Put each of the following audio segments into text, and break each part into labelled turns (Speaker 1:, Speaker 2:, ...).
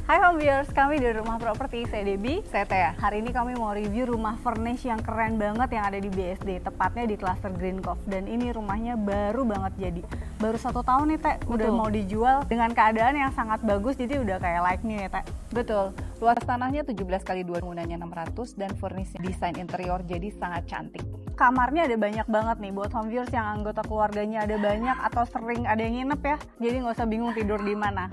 Speaker 1: Hai home viewers, kami dari Rumah Properti, saya Debbie, saya Thea. Hari ini kami mau review rumah furnish yang keren banget yang ada di BSD, tepatnya di Cluster Green Cove. Dan ini rumahnya baru banget jadi, baru 1 tahun nih Teh, udah mau dijual dengan keadaan yang sangat bagus, jadi udah kayak like new ya Teh.
Speaker 2: Betul, luas tanahnya 17x2, penggunanya 600 dan furnish desain interior jadi sangat cantik.
Speaker 1: Kamarnya ada banyak banget nih, buat home viewers yang anggota keluarganya ada banyak atau sering ada yang nginep ya, jadi nggak usah bingung tidur di mana.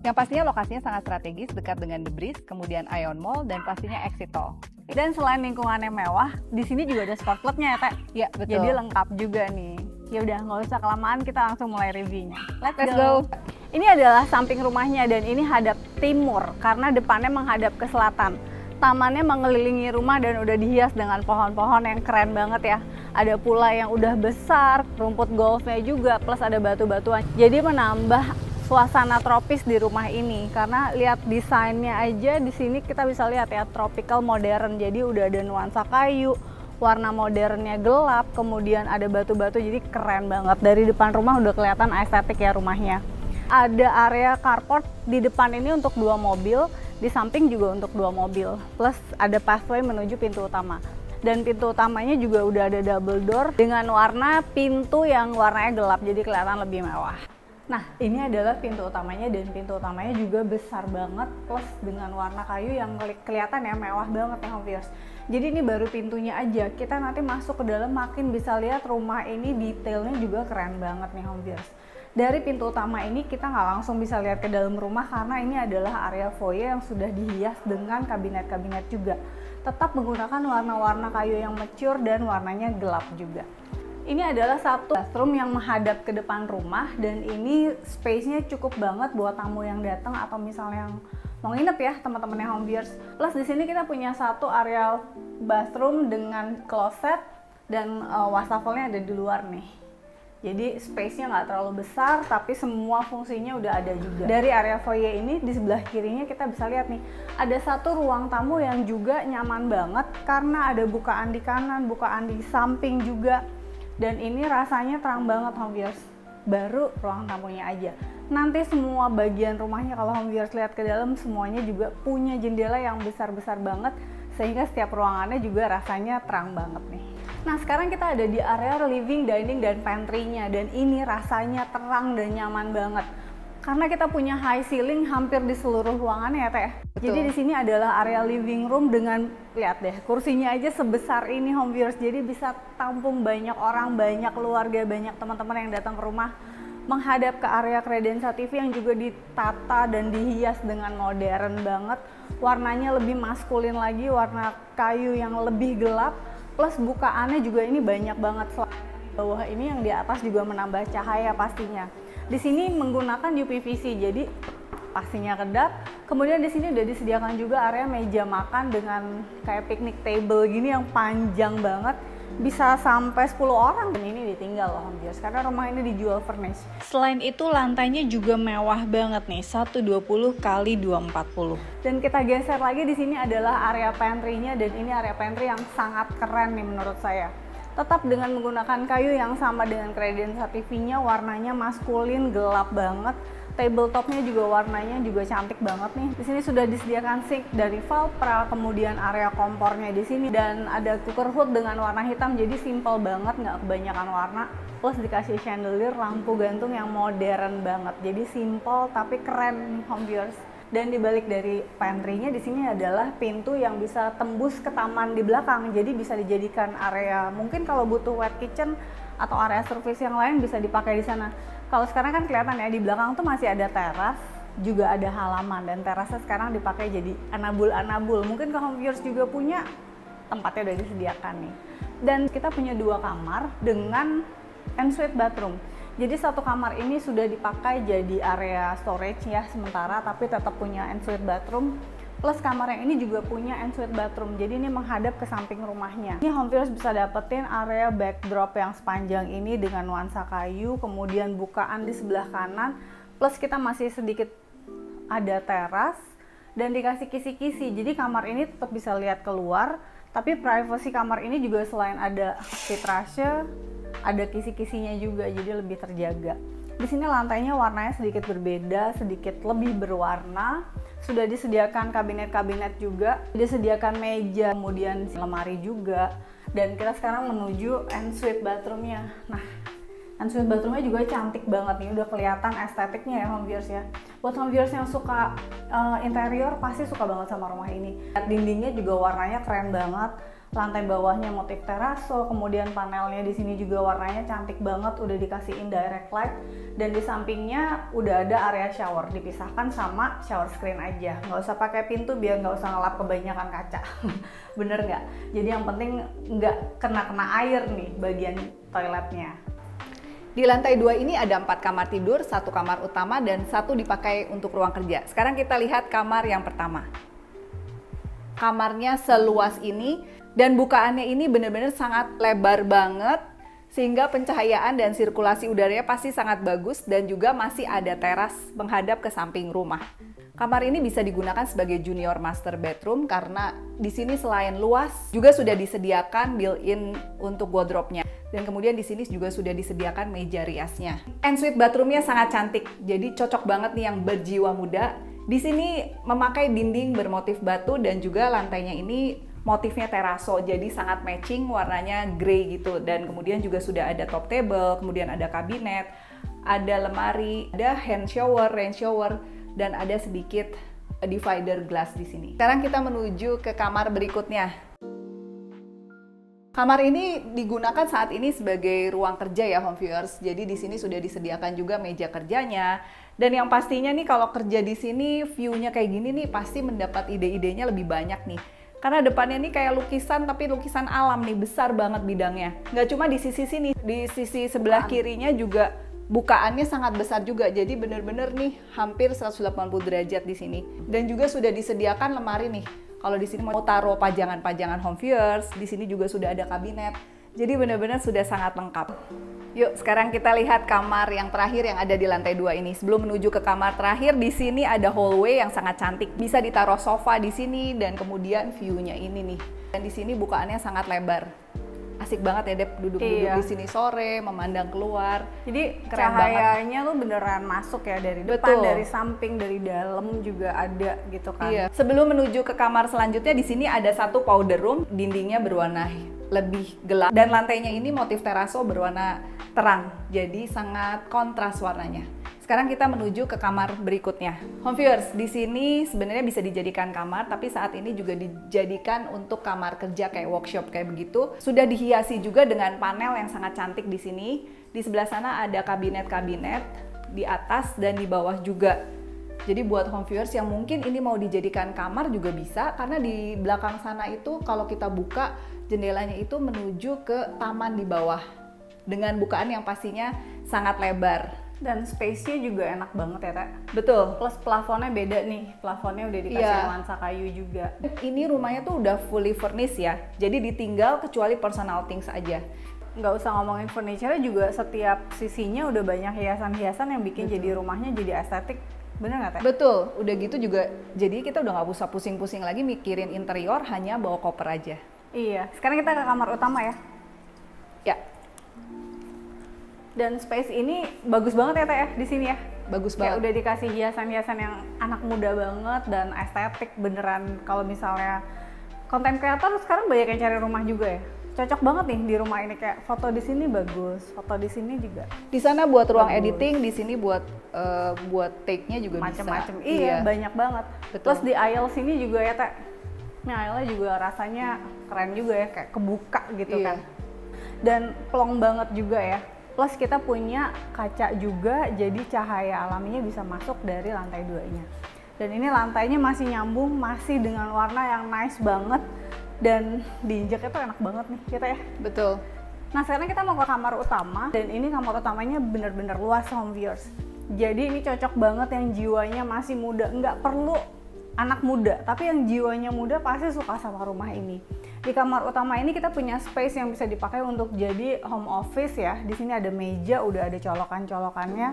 Speaker 2: Yang pastinya lokasinya sangat strategis, dekat dengan The Breeze, kemudian Ion Mall, dan pastinya exit tol.
Speaker 1: Dan selain lingkungannya mewah, di sini juga ada sport clubnya ya Teh.
Speaker 2: Ya, betul.
Speaker 1: Jadi lengkap juga nih. Ya udah, nggak usah kelamaan, kita langsung mulai reviewnya.
Speaker 2: Let's go.
Speaker 1: Ini adalah samping rumahnya dan ini hadap timur karena depannya menghadap ke selatan. Tamannya mengelilingi rumah dan udah dihias dengan pohon-pohon yang keren banget ya. Ada pula yang udah besar, rumput golfnya juga, plus ada batu-batuan. Jadi menambah suasana tropis di rumah ini karena lihat desainnya aja di sini kita bisa lihat ya, tropical modern. Jadi udah ada nuansa kayu, warna modernnya gelap, kemudian ada batu-batu, jadi keren banget. Dari depan rumah udah kelihatan estetik ya rumahnya. Ada area carport di depan ini untuk 2 mobil, di samping juga untuk 2 mobil, plus ada pathway menuju pintu utama. Dan pintu utamanya juga udah ada double door dengan warna pintu yang warnanya gelap, jadi kelihatan lebih mewah. Nah, ini adalah pintu utamanya dan pintu utamanya juga besar banget, plus dengan warna kayu yang kelihatan ya mewah banget ya home viewers. Jadi ini baru pintunya aja, kita nanti masuk ke dalam makin bisa lihat rumah ini detailnya juga keren banget nih home viewers. Dari pintu utama ini kita nggak langsung bisa lihat ke dalam rumah karena ini adalah area foyer yang sudah dihias dengan kabinet-kabinet juga. Tetap menggunakan warna-warna kayu yang mature dan warnanya gelap juga. Ini adalah satu bathroom yang menghadap ke depan rumah dan ini space-nya cukup banget buat tamu yang datang atau misalnya yang mau nginep ya teman-teman yang home viewers. Plus di sini kita punya satu area bathroom dengan closet dan wastafelnya ada di luar nih. Jadi space-nya nggak terlalu besar tapi semua fungsinya udah ada juga. Dari area foyer ini di sebelah kirinya kita bisa lihat nih, ada satu ruang tamu yang juga nyaman banget karena ada bukaan di kanan, bukaan di samping juga. Dan ini rasanya terang banget home viewers, baru ruang tamunya aja. Nanti semua bagian rumahnya kalau home viewers lihat ke dalam semuanya juga punya jendela yang besar-besar banget sehingga setiap ruangannya juga rasanya terang banget nih. Nah sekarang kita ada di area living, dining, dan pantry-nya dan ini rasanya terang dan nyaman banget. Karena kita punya high ceiling hampir di seluruh ruangannya ya Teh. Jadi di sini adalah area living room dengan, lihat deh, kursinya aja sebesar ini home viewers. Jadi bisa tampung banyak orang, banyak keluarga, banyak teman-teman yang datang ke rumah. Menghadap ke area kredensa TV yang juga ditata dan dihias dengan modern banget. Warnanya lebih maskulin lagi, warna kayu yang lebih gelap. Plus bukaannya juga ini banyak banget. Bawah ini yang di atas juga menambah cahaya pastinya. Di sini menggunakan UPVC, jadi pastinya kedap. Kemudian di sini udah disediakan juga area meja makan dengan kayak picnic table gini yang panjang banget, bisa sampai 10 orang. Dan ini ditinggal loh home viewers karena rumah ini dijual furnish. Selain itu lantainya juga mewah banget nih, 120 x 240. Dan kita geser lagi, di sini adalah area pantry-nya dan ini area pantry yang sangat keren nih menurut saya. Tetap dengan menggunakan kayu yang sama dengan kredensa TV-nya, warnanya maskulin, gelap banget. Tabletopnya juga warnanya juga cantik banget nih. Di sini sudah disediakan sink dari Valpra, kemudian area kompornya di sini dan ada cooker hood dengan warna hitam. Jadi simple banget, nggak kebanyakan warna. Plus dikasih chandelier, lampu gantung yang modern banget. Jadi simple tapi keren nih home viewers. Dan dibalik dari pantry-nya di sini adalah pintu yang bisa tembus ke taman di belakang. Jadi bisa dijadikan area, mungkin kalau butuh wet kitchen atau area service yang lain bisa dipakai di sana. Kalau sekarang kan kelihatan ya di belakang tuh masih ada teras, juga ada halaman dan terasnya sekarang dipakai jadi anabul-anabul. Mungkin kalau home viewers juga punya, tempatnya udah disediakan nih. Dan kita punya 2 kamar dengan ensuite bathroom. Jadi satu kamar ini sudah dipakai jadi area storage ya sementara, tapi tetap punya ensuite bathroom. Plus kamar yang ini juga punya ensuite bathroom. Jadi ini menghadap ke samping rumahnya. Ini home viewers bisa dapetin area backdrop yang sepanjang ini dengan nuansa kayu, kemudian bukaan di sebelah kanan. Plus kita masih sedikit ada teras dan dikasih kisi-kisi. Jadi kamar ini tetap bisa lihat keluar, tapi privasi kamar ini juga selain ada vitrase, ada kisi-kisinya juga, jadi lebih terjaga. Di sini lantainya warnanya sedikit berbeda, sedikit lebih berwarna. Sudah disediakan kabinet-kabinet juga, disediakan meja, kemudian lemari juga. Dan kita sekarang menuju ensuite bathroomnya. Nah, ensuite bathroomnya juga cantik banget nih, udah kelihatan estetiknya ya home viewers ya. Buat home viewers yang suka interior pasti suka banget sama rumah ini. Dindingnya juga warnanya keren banget. Lantai bawahnya motif teraso, kemudian panelnya di sini juga warnanya cantik banget, udah dikasih indirect light, dan di sampingnya udah ada area shower, dipisahkan sama shower screen aja, nggak usah pakai pintu biar nggak usah ngelap kebanyakan kaca. Bener nggak? Jadi yang penting nggak kena air nih bagian toiletnya.
Speaker 2: Di lantai 2 ini ada 4 kamar tidur, 1 kamar utama dan 1 dipakai untuk ruang kerja. Sekarang kita lihat kamar yang pertama. Kamarnya seluas ini dan bukaannya ini benar-benar sangat lebar banget sehingga pencahayaan dan sirkulasi udaranya pasti sangat bagus dan juga masih ada teras menghadap ke samping rumah. Kamar ini bisa digunakan sebagai junior master bedroom karena di sini selain luas juga sudah disediakan built-in untuk wardrobe-nya. Dan kemudian di sini juga sudah disediakan meja riasnya. Ensuite bathroom-nya sangat cantik, jadi cocok banget nih yang berjiwa muda. Di sini memakai dinding bermotif batu dan juga lantainya ini motifnya teraso, jadi sangat matching, warnanya grey gitu. Dan kemudian juga sudah ada top table, kemudian ada kabinet, ada lemari, ada hand shower, rain shower, dan ada sedikit divider glass di sini. Sekarang kita menuju ke kamar berikutnya. Kamar ini digunakan saat ini sebagai ruang kerja ya home viewers. Jadi di sini sudah disediakan juga meja kerjanya. Dan yang pastinya nih kalau kerja di sini view-nya kayak gini nih pasti mendapat ide-idenya lebih banyak nih. Karena depannya nih kayak lukisan tapi lukisan alam nih, besar banget bidangnya. Nggak cuma di sisi sini, di sisi sebelah kirinya juga bukaannya sangat besar juga. Jadi bener-bener nih hampir 180 derajat di sini. Dan juga sudah disediakan lemari nih. Kalau di sini mau taruh pajangan-pajangan home viewers, di sini juga sudah ada kabinet. Jadi benar-benar sudah sangat lengkap. Yuk, sekarang kita lihat kamar yang terakhir yang ada di lantai 2 ini. Sebelum menuju ke kamar terakhir, di sini ada hallway yang sangat cantik. Bisa ditaruh sofa di sini dan kemudian view-nya ini nih. Dan di sini bukaannya sangat lebar. Asik banget ya Dep, duduk-duduk di sini sore, memandang keluar.
Speaker 1: Jadi
Speaker 2: keren
Speaker 1: cahayanya tuh beneran masuk ya dari depan, dari samping, dari dalam juga ada gitu kan.
Speaker 2: Iya. Sebelum menuju ke kamar selanjutnya, di sini ada 1 powder room, dindingnya berwarna lebih gelap dan lantainya ini motif teraso berwarna terang. Jadi sangat kontras warnanya. Sekarang kita menuju ke kamar berikutnya. Home viewers, di sini sebenarnya bisa dijadikan kamar, tapi saat ini juga dijadikan untuk kamar kerja kayak workshop kayak begitu. Sudah dihiasi juga dengan panel yang sangat cantik di sini. Di sebelah sana ada kabinet-kabinet di atas dan di bawah juga. Jadi buat home viewers yang mungkin ini mau dijadikan kamar juga bisa, karena di belakang sana itu kalau kita buka jendelanya itu menuju ke taman di bawah dengan bukaan yang pastinya sangat lebar.
Speaker 1: Dan space-nya juga enak banget ya, Teh.
Speaker 2: Betul.
Speaker 1: Plus plafonnya beda nih, plafonnya udah dikasih nuansa kayu juga.
Speaker 2: Ini rumahnya tuh udah fully furnished ya, jadi ditinggal kecuali personal things aja.
Speaker 1: Nggak usah ngomongin furniture juga, setiap sisinya udah banyak hiasan-hiasan yang bikin jadi rumahnya jadi estetik. Bener nggak Teh?
Speaker 2: Betul, udah gitu juga jadi kita udah nggak usah pusing-pusing lagi mikirin interior, hanya bawa koper aja.
Speaker 1: Iya, sekarang kita ke kamar utama ya.
Speaker 2: Ya.
Speaker 1: Dan space ini bagus banget ya Teh ya di sini ya.
Speaker 2: Bagus
Speaker 1: banget.
Speaker 2: banget.
Speaker 1: Udah dikasih hiasan-hiasan yang anak muda banget dan estetik beneran. Kalau misalnya konten kreator sekarang banyak yang cari rumah juga ya. Cocok banget nih di rumah ini, kayak foto di sini bagus, foto di sini juga.
Speaker 2: Di sana buat ruang editing, di sini buat take-nya juga
Speaker 1: macem-macem.
Speaker 2: bisa.
Speaker 1: Iya, banyak banget.
Speaker 2: Betul.
Speaker 1: Terus di aisle sini juga ya Teh. Ini aisle-nya juga rasanya keren juga ya, kayak kebuka gitu kan. Dan plong banget juga ya. Plus kita punya kaca juga, jadi cahaya alaminya bisa masuk dari lantai 2-nya. Dan ini lantainya masih nyambung, masih dengan warna yang nice banget. Dan diinjaknya tuh enak banget nih kita ya.
Speaker 2: Betul.
Speaker 1: Nah sekarang kita mau ke kamar utama, dan ini kamar utamanya bener-bener luas home viewers. Jadi ini cocok banget yang jiwanya masih muda, nggak perlu anak muda, tapi yang jiwanya muda pasti suka sama rumah ini. Di kamar utama ini kita punya space yang bisa dipakai untuk jadi home office ya. Di sini ada meja, udah ada colokan-colokannya,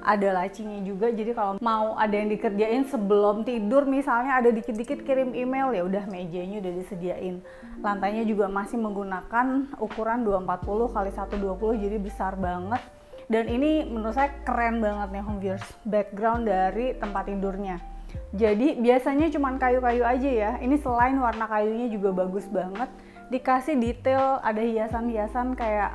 Speaker 1: ada lacinya juga. Jadi kalau mau ada yang dikerjain sebelum tidur, misalnya ada dikit-dikit kirim email, ya udah mejanya udah disediain. Lantainya juga masih menggunakan ukuran 240 x 120, jadi besar banget. Dan ini menurut saya keren banget nih home viewers, background dari tempat tidurnya. Jadi biasanya cuman kayu-kayu aja ya. Ini selain warna kayunya juga bagus banget, dikasih detail, ada hiasan-hiasan kayak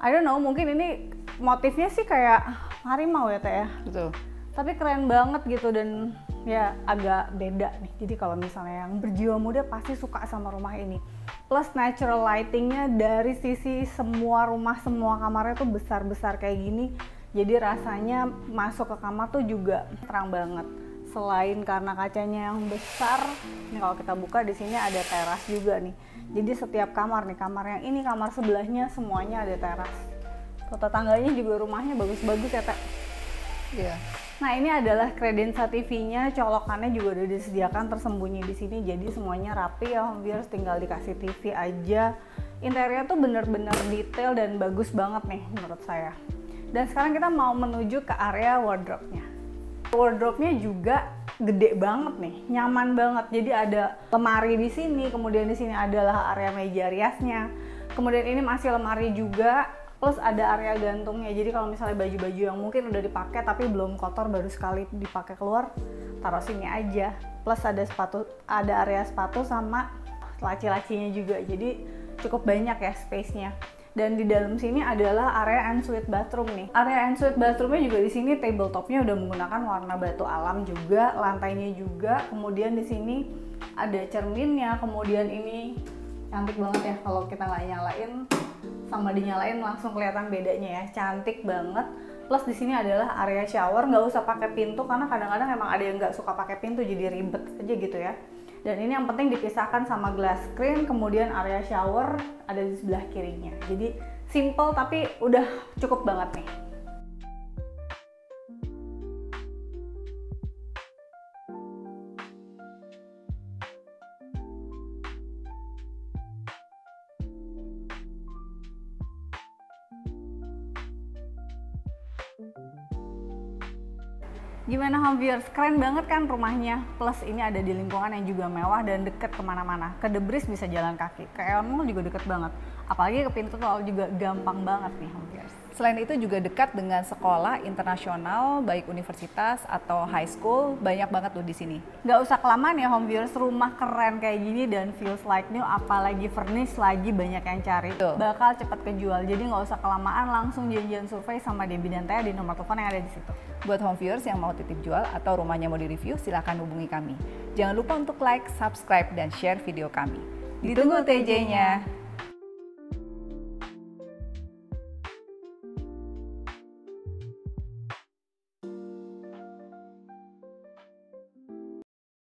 Speaker 1: I don't know, mungkin ini motifnya sih kayak harimau ya Teh ya.
Speaker 2: Betul.
Speaker 1: Tapi keren banget gitu dan ya agak beda nih. Jadi kalau misalnya yang berjiwa muda pasti suka sama rumah ini. Plus natural lightingnya dari sisi semua rumah, semua kamarnya tuh besar-besar kayak gini. Jadi rasanya masuk ke kamar tuh juga terang banget. Selain karena kacanya yang besar, ini kalau kita buka di sini ada teras juga nih. Jadi setiap kamar nih, kamar yang ini, kamar sebelahnya semuanya ada teras. Tata tangganya juga rumahnya bagus-bagus ya Teh.
Speaker 2: Iya.
Speaker 1: Nah ini adalah kredensa TV-nya, colokannya juga udah disediakan tersembunyi di sini. Jadi semuanya rapi ya, home viewers, tinggal dikasih TV aja. Interiornya tuh bener-bener detail dan bagus banget nih menurut saya. Dan sekarang kita mau menuju ke area wardrobe-nya. Wardrobe-nya juga gede banget nih, nyaman banget. Jadi ada lemari di sini, kemudian di sini adalah area meja riasnya. Kemudian ini masih lemari juga, plus ada area gantungnya. Jadi kalau misalnya baju-baju yang mungkin udah dipakai tapi belum kotor, baru sekali dipakai keluar, taruh sini aja. Plus ada sepatu, ada area sepatu sama laci-lacinya juga. Jadi cukup banyak ya space-nya. Dan di dalam sini adalah area ensuite bathroom nih. Area ensuite bathroomnya juga di sini tabletopnya udah menggunakan warna batu alam juga, lantainya juga. Kemudian di sini ada cerminnya. Kemudian ini cantik banget ya, kalau kita nggak nyalain sama dinyalain langsung kelihatan bedanya ya, cantik banget. Plus di sini adalah area shower, nggak usah pakai pintu karena kadang-kadang emang ada yang nggak suka pakai pintu jadi ribet aja gitu ya. Dan ini yang penting dipisahkan sama glass screen, kemudian area shower ada di sebelah kirinya. Jadi simple tapi udah cukup banget nih. Gimana home viewers, keren banget kan rumahnya? Plus ini ada di lingkungan yang juga mewah dan deket kemana-mana. Ke The Breeze bisa jalan kaki, ke Aeon Mall juga deket banget. Apalagi ke pintu tol juga gampang banget nih home viewers.
Speaker 2: Selain itu juga dekat dengan sekolah internasional, baik universitas atau high school, banyak banget tuh di sini.
Speaker 1: Gak usah kelamaan ya home viewers, rumah keren kayak gini dan feels like new, apalagi furnish lagi banyak yang cari.
Speaker 2: Betul.
Speaker 1: Bakal cepet kejual, jadi gak usah kelamaan, langsung janjian survei sama Debbie dan Thea di nomor telepon yang ada di situ.
Speaker 2: Buat home viewers yang mau titip jual atau rumahnya mau direview, silahkan hubungi kami. Jangan lupa untuk like, subscribe, dan share video kami. Ditunggu TJ-nya!